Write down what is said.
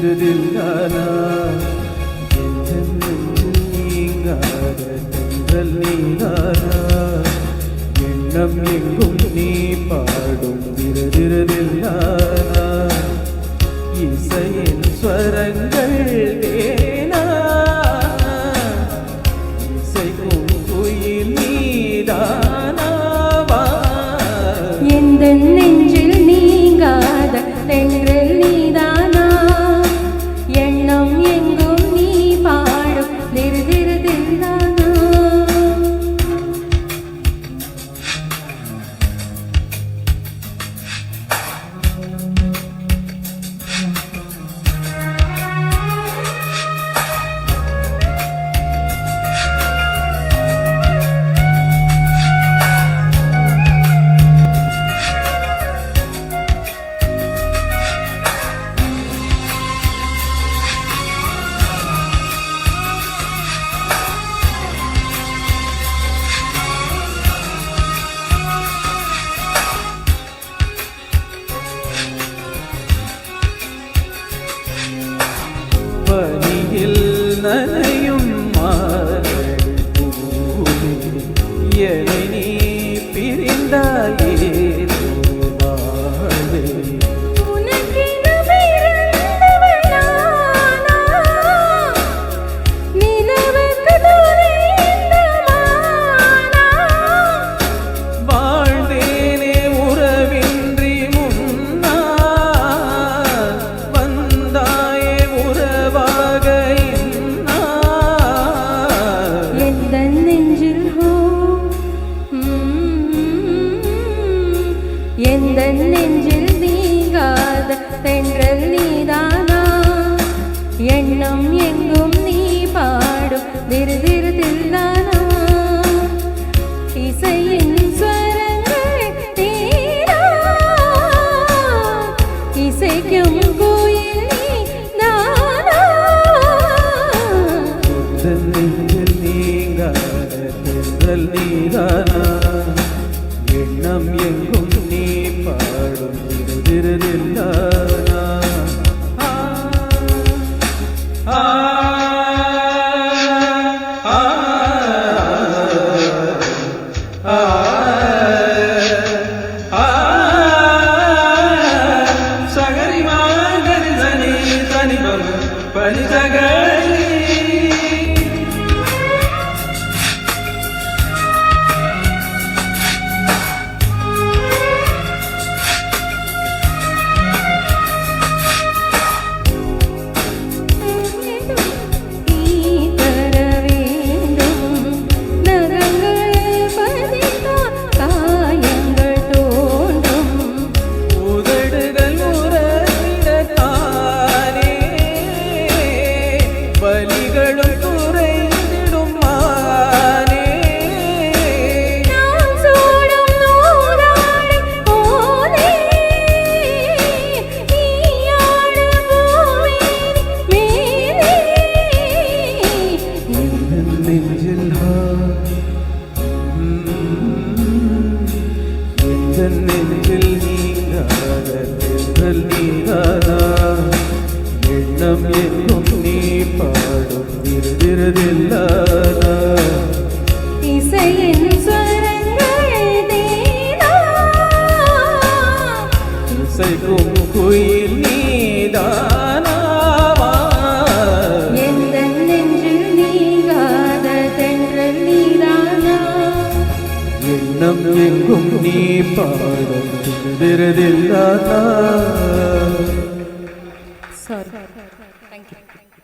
திருதில்லானா நீங்காத தென்றல் நீதானா எண்ணம் எங்கும் நீ பாடும் திருதில்லானா இசையின் ஸ்வரங்கள் தேனா இசைக்கும் குயில் நீதானாவா எந்த நெஞ்சில் நீங்காத தென்றல் நீதானா எண்ணம் எங்கும் நீ பாடும் திருதில்லானா பனியில் நனையும் என்னை நீ பிரிந்தாயே வாழ்ந்தேனே உறவின்றி முன்னா வந்தாயே உறவாக எந்த நெஞ்சில் எந்த நெஞ்சில் நீங்காத தென்றல் நீதானா எண்ணம் எங்கும் நீ பாடும் திருதில்லானா இசையின் ஸ்வரங்கள் தேனா இசைக்கும் கோயில் நீதானா நெஞ்சில் நீங்காத தென்றல் நீதானா எண்ணம் எங்கும் நீ பாடும் திருதில்லானா சகரி மாகரி சனி சனி பனி சகரி பலிகளும் குறைந்திடும் மானே நான் சூடும் நூறாடி போலே நீயாடு பூமி மேலே நெஞ்சில் எந்த நெஞ்சில் நீங்காத தென்றல் நீதானா எண்ணம் எங்கும் நீ பாடும் திருதில்லானா இசையின் ஸ்வரங்கள் தேனா இசைக்கும் குயில் நீதானாவா எந்த நெஞ்சில் நீங்காத தென்றல் நீதானா எண்ணம் எங்கும் நீ பாடும் திருதில்லானா Sorry. Thank you.